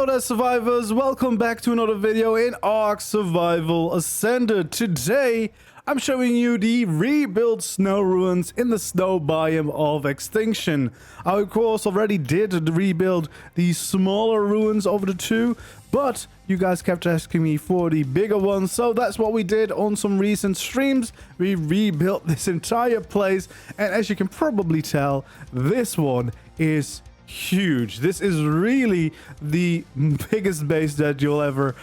Hello there, survivors. Welcome back to another video in ARK Survival Ascended. Today I'm showing you the rebuilt snow ruins in the snow biome of Extinction. I of course already did rebuild the smaller ruins of the two, but you guys kept asking me for the bigger ones, so that's what we did on some recent streams. We rebuilt this entire place, and as you can probably tell, this one is huge. This is really the biggest base that you'll ever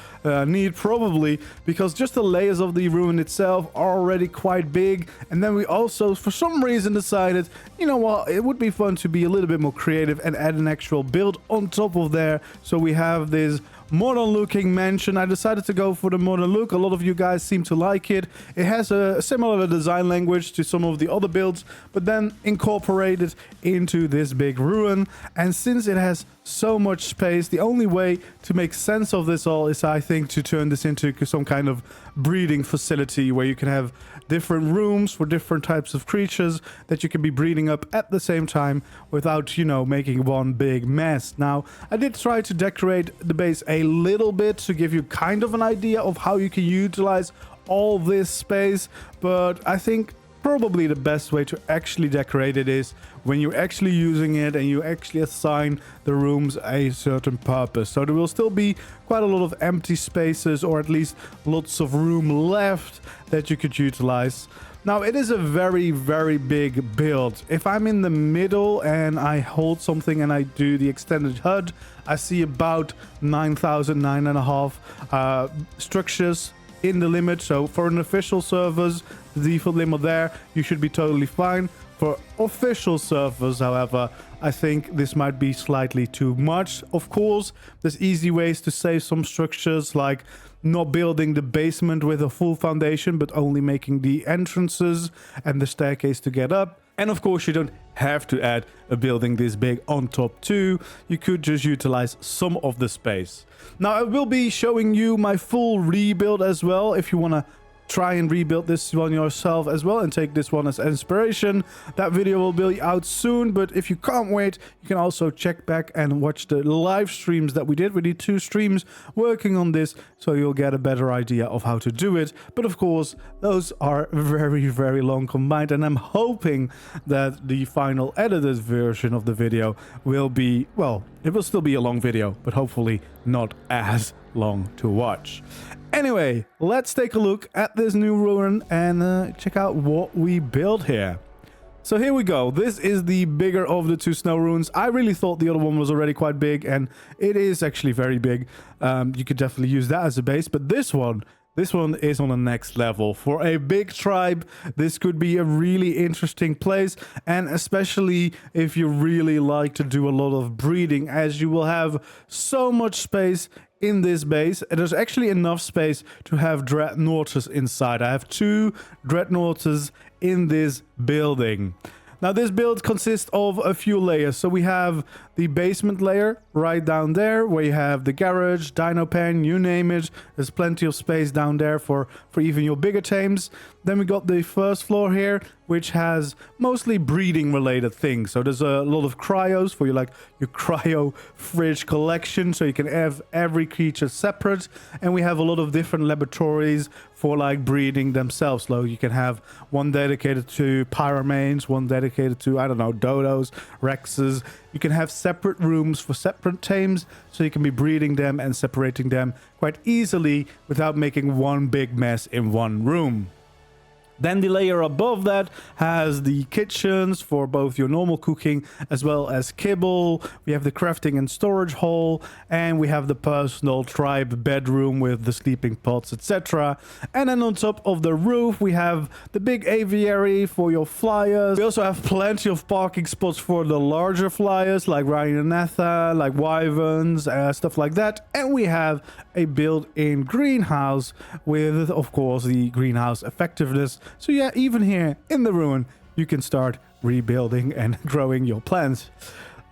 need, probably, because just the layers of the ruin itself are already quite big. And then we also for some reason decided, you know what, it would be fun to be a little bit more creative and add an actual build on top of there. So we have this modern looking mansion. I decided to go for the modern look. A lot of you guys seem to like it. It has a similar design language to some of the other builds, but then incorporated into this big ruin. And since it has so much space, the only way to make sense of this all is, I think, to turn this into some kind of breeding facility where you can have different rooms for different types of creatures that you can be breeding up at the same time without, you know, making one big mess. Now, I did try to decorate the base a little bit to give you kind of an idea of how you can utilize all this space, but I think probably the best way to actually decorate it is when you're actually using it and you actually assign the rooms a certain purpose. So there will still be quite a lot of empty spaces, or at least lots of room left that you could utilize. Now, it is a very, very big build. If I'm in the middle and I hold something and I do the extended HUD, I see about 9,500 structures in the limit. So for an official servers, the default limit there, you should be totally fine. For official servers, however, I think this might be slightly too much. Of course, there's easy ways to save some structures, like not building the basement with a full foundation, but only making the entrances and the staircase to get up. And of course, you don't have to add a building this big on top too. You could just utilize some of the space. Now, I will be showing you my full rebuild as well, if you want to try and rebuild this one yourself as well and take this one as inspiration. That video will be out soon, but if you can't wait, you can also check back and watch the live streams that we did. We did 2 streams working on this, so you'll get a better idea of how to do it. But of course, those are very, very long combined, and I'm hoping that the final edited version of the video will be, well, it will still be a long video, but hopefully not as long to watch. Anyway, let's take a look at this new ruin and check out what we built here. So here we go. This is the bigger of the 2 snow ruins. I really thought the other one was already quite big, and it is actually very big. You could definitely use that as a base, but this one is on the next level. For a big tribe, this could be a really interesting place, and especially if you really like to do a lot of breeding, as you will have so much space in this base. There's actually enough space to have dreadnoughts inside. I have 2 dreadnoughts in this building. Now, this build consists of a few layers. So we have the basement layer right down there, where you have the garage, Dino pen, you name it. There's plenty of space down there for even your bigger tames. Then we got the first floor here, which has mostly breeding related things. So there's a lot of cryos for your cryo fridge collection, so you can have every creature separate. And we have a lot of different laboratories for like breeding themselves. So you can have one dedicated to pyramanes, one dedicated to, I don't know, dodos, rexes. You can have separate rooms for separate tames, so you can be breeding them and separating them quite easily without making one big mess in one room. Then the layer above that has the kitchens for both your normal cooking as well as kibble. We have the crafting and storage hall, and we have the personal tribe bedroom with the sleeping pods, etc. And then on top of the roof, we have the big aviary for your flyers. We also have plenty of parking spots for the larger flyers like Ryanatha, like wyverns, stuff like that. And we have a built-in greenhouse with, of course, the greenhouse effectiveness. So yeah, even here in the ruin, you can start rebuilding and growing your plants.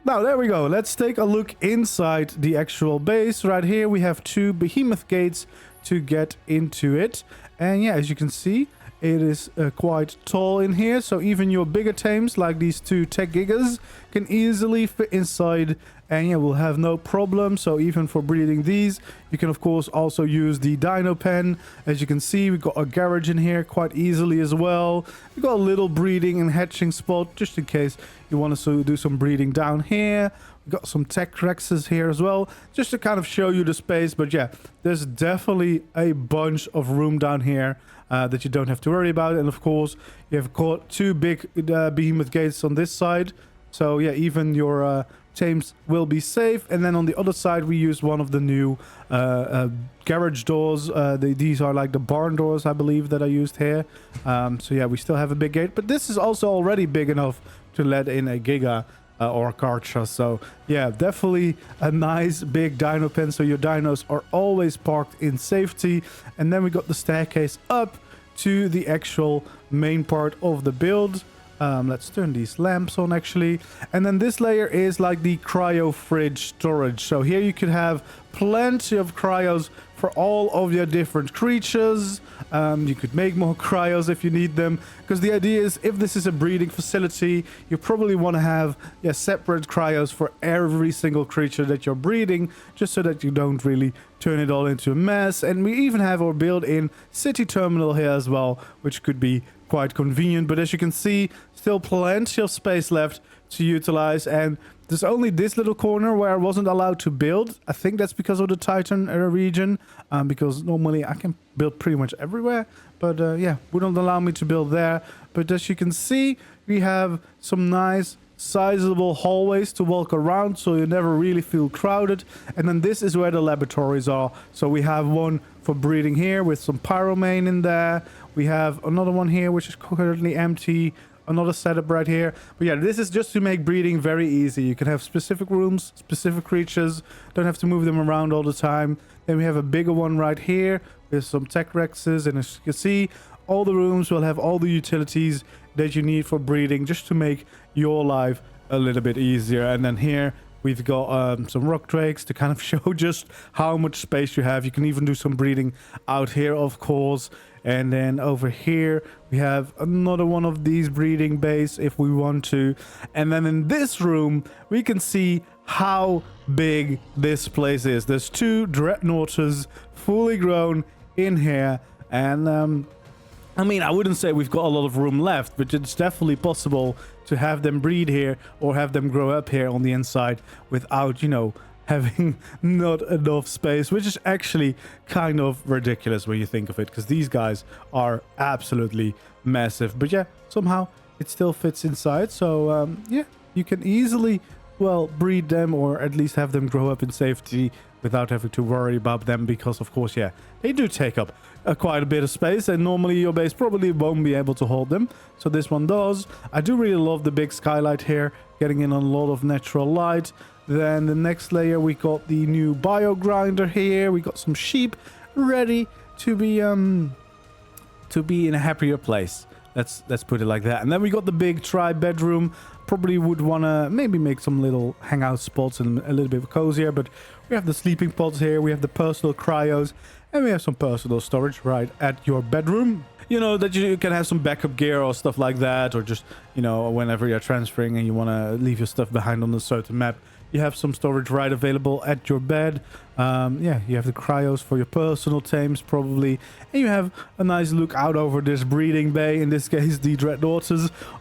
Now, there we go. Let's take a look inside the actual base. Right here, we have 2 behemoth gates to get into it. And yeah, as you can see, It is quite tall in here, so even your bigger tames like these two tech gigas can easily fit inside, and yeah, we'll have no problem. So even for breeding these, you can of course also use the Dino pen. As you can see, we've got a garage in here quite easily as well. We've got a little breeding and hatching spot just in case you want to do some breeding down here. We've got some tech rexes here as well, just to kind of show you the space. But yeah, there's definitely a bunch of room down here that you don't have to worry about. And of course, you have got two big behemoth gates on this side. So yeah, even your tames will be safe. And then on the other side, we use one of the new garage doors. These are like the barn doors, I believe, that I used here. So yeah, we still have a big gate, but this is also already big enough to let in a giga or a Karcha. So yeah, definitely a nice big dino pen, so your dinos are always parked in safety. And then we got the staircase up to the actual main part of the build. Let's turn these lamps on actually. And then this layer is like the cryo fridge storage. So here you could have plenty of cryos for all of your different creatures. You could make more cryos if you need them, because the idea is if this is a breeding facility, you probably want to have separate cryos for every single creature that you're breeding, just so that you don't really turn it all into a mess. And we even have our built-in city terminal here as well, which could be quite convenient. But as you can see, still plenty of space left to utilize, and there's only this little corner where I wasn't allowed to build. I think that's because of the Titan region, because normally I can build pretty much everywhere, but yeah, wouldn't allow me to build there. But as you can see, we have some nice sizable hallways to walk around, so you never really feel crowded. And then this is where the laboratories are. So we have one for breeding here with some pyromane in there. We have another one here which is currently empty, another setup right here. But yeah, this is just to make breeding very easy. You can have specific rooms, specific creatures, don't have to move them around all the time. Then we have a bigger one right here with some tech rexes, and as you can see, all the rooms will have all the utilities that you need for breeding, just to make your life a little bit easier. And then here we've got some rock drakes to kind of show just how much space you have. You can even do some breeding out here, of course. And then over here we have another one of these breeding bays if we want to. And then in this room we can see how big this place is. There's two dreadnoughts fully grown in here, and I mean, I wouldn't say we've got a lot of room left, but it's definitely possible to have them breed here or have them grow up here on the inside without, you know, having not enough space, which is actually kind of ridiculous when you think of it, because these guys are absolutely massive. But yeah, somehow it still fits inside. So yeah, you can easily, well, breed them, or at least have them grow up in safety without having to worry about them, because of course, yeah, they do take up quite a bit of space, and normally your base probably won't be able to hold them. So this one does. I do really love the big skylight here, getting in a lot of natural light. Then the next layer, we got the new bio grinder here. We got some sheep ready to be in a happier place. Let's put it like that. And then we got the big tri-bedroom. Probably would want to maybe make some little hangout spots and a little bit cozier. But we have the sleeping pods here. We have the personal cryos. And we have some personal storage right at your bedroom. You know, that you can have some backup gear or stuff like that. Or just, you know, whenever you're transferring and you want to leave your stuff behind on a certain map, you have some storage right available at your bed. Yeah, you have the cryos for your personal tames probably. And you have a nice look out over this breeding bay. In this case, the dreadnoughts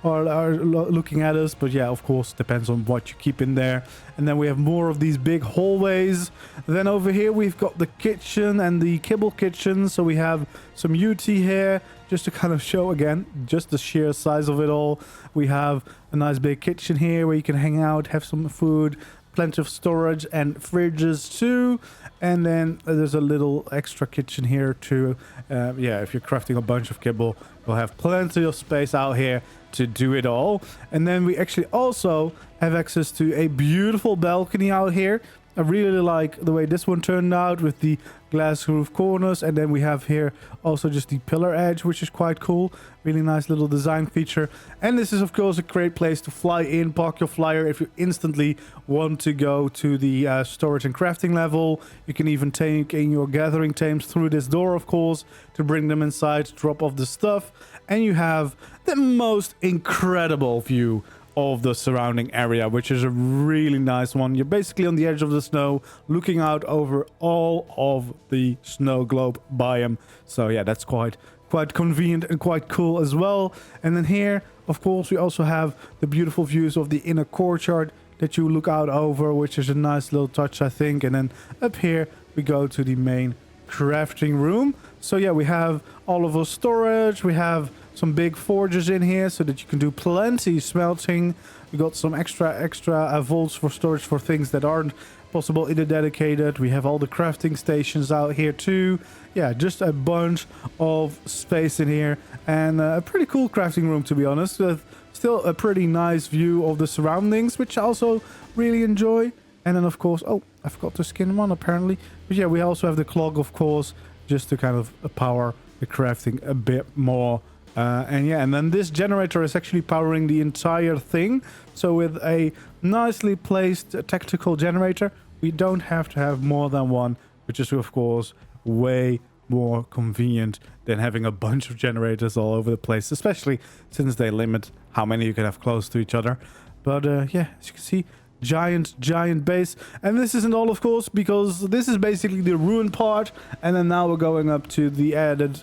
are looking at us. But yeah, of course, depends on what you keep in there. And then we have more of these big hallways. Then over here, we've got the kitchen and the kibble kitchen. So we have some UT here, just to kind of show again just the sheer size of it all. We have a nice big kitchen here where you can hang out, have some food, plenty of storage and fridges too. And then there's a little extra kitchen here too. Yeah, if you're crafting a bunch of kibble, you'll have plenty of space out here to do it all. And then we actually also have access to a beautiful balcony out here I really like the way this one turned out with the glass roof corners, and then we have here also just the pillar edge, which is quite cool. Really nice little design feature. And this is of course a great place to fly in, park your flyer if you instantly want to go to the storage and crafting level. You can even take in your gathering tames through this door, of course, to bring them inside, drop off the stuff, and you have the most incredible view of the surrounding area, which is a really nice one. You're basically on the edge of the snow, looking out over all of the snow globe biome. So yeah, that's quite convenient and quite cool as well. And then here, of course, we also have the beautiful views of the inner courtyard that you look out over, which is a nice little touch, I think. And then up here, we go to the main crafting room. So yeah, we have all of our storage. We have some big forges in here so that you can do plenty smelting. We got some extra vaults for storage for things that aren't possible in the dedicated. We have all the crafting stations out here too. Yeah, just a bunch of space in here, and a pretty cool crafting room, to be honest, with still a pretty nice view of the surroundings, which I also really enjoy. And then of course, oh, I forgot to skin one apparently, but yeah, we also have the clog, of course, just to kind of power the crafting a bit more. And yeah, and then this generator is actually powering the entire thing. So with a nicely placed tactical generator, we don't have to have more than one, which is of course way more convenient than having a bunch of generators all over the place, especially since they limit how many you can have close to each other. But yeah, as you can see, giant base. And this isn't all, of course, because this is basically the ruin part, and then now we're going up to the added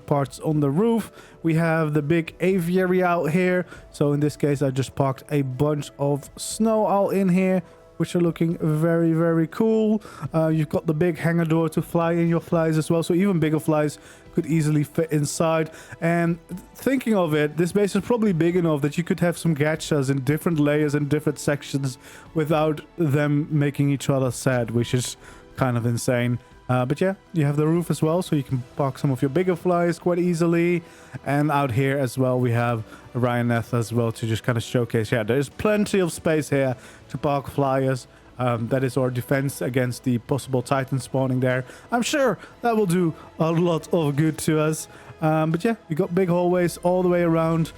parts on the roof. We have the big aviary out here, so in this case I just parked a bunch of snow all in here, which are looking very cool. You've got the big hangar door to fly in your flies as well, so even bigger flies could easily fit inside. And thinking of it, this base is probably big enough that you could have some gachas in different layers and different sections without them making each other sad, which is kind of insane. But yeah, you have the roof as well, so you can park some of your bigger flies quite easily. And out here as well, we have a Ryaneth as well to just kind of showcase. Yeah, there's plenty of space here to park flyers. That is our defense against the possible Titan spawning there. I'm sure that will do a lot of good to us. But yeah, we got big hallways all the way around.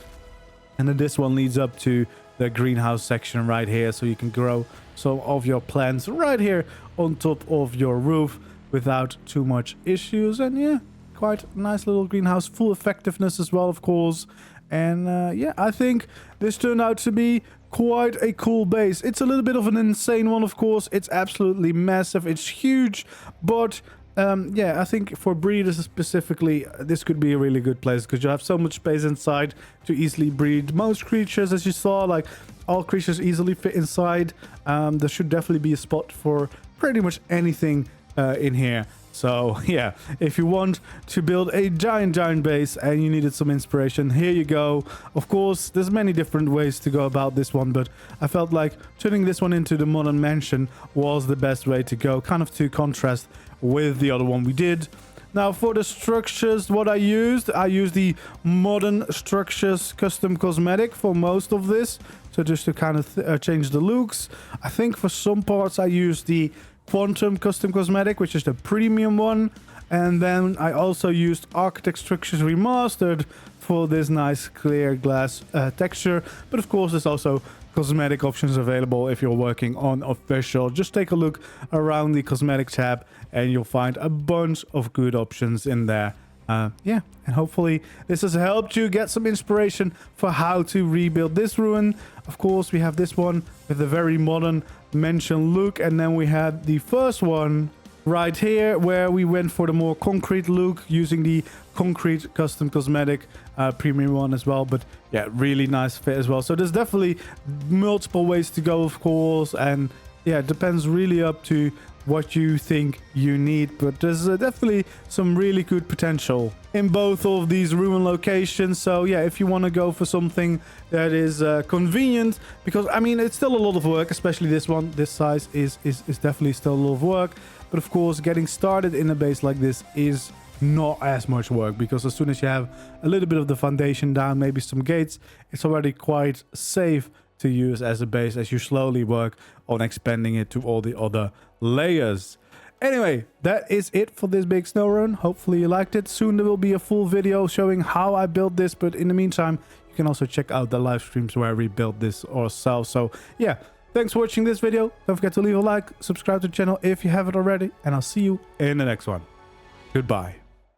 And then this one leads up to the greenhouse section right here, so you can grow some of your plants right here on top of your roof without too much issues. And yeah, quite a nice little greenhouse, full effectiveness as well, of course. And yeah, I think this turned out to be quite a cool base. It's a little bit of an insane one, of course. It's absolutely massive, it's huge, but yeah, I think for breeders specifically, this could be a really good place because you have so much space inside to easily breed most creatures. As you saw, like, all creatures easily fit inside. There should definitely be a spot for pretty much anything in here. So yeah, if you want to build a giant base and you needed some inspiration, here you go. Of course, there's many different ways to go about this one, but I felt like turning this one into the modern mansion was the best way to go, kind of to contrast with the other one we did. Now for the structures, what I used the modern structures custom cosmetic for most of this. So just to kind of change the looks. I think for some parts I used the Quantum custom cosmetic, which is the premium one, and then I also used Architect Structures Remastered for this nice clear glass texture. But of course there's also cosmetic options available if you're working on official. Just take a look around the cosmetic tab and you'll find a bunch of good options in there. Yeah, and hopefully this has helped you get some inspiration for how to rebuild this ruin. Of course, we have this one with a very modern mansion look, and then we had the first one right here where we went for the more concrete look using the concrete custom cosmetic premium one as well. But yeah, really nice fit as well. So there's definitely multiple ways to go, of course, and yeah, it depends really up to what you think you need, but there's definitely some really good potential in both of these ruin locations. So yeah, if you want to go for something that is convenient, because I mean it's still a lot of work, especially this one, this size is definitely still a lot of work, but of course getting started in a base like this is not as much work, because as soon as you have a little bit of the foundation down, maybe some gates, it's already quite safe to use as a base as you slowly work on expanding it to all the other layers. Anyway, that is it for this big snow run. Hopefully you liked it. Soon there will be a full video showing how I built this, but in the meantime, you can also check out the live streams where we built this ourselves. So yeah, thanks for watching this video. Don't forget to leave a like, subscribe to the channel if you haven't already, and I'll see you in the next one. Goodbye.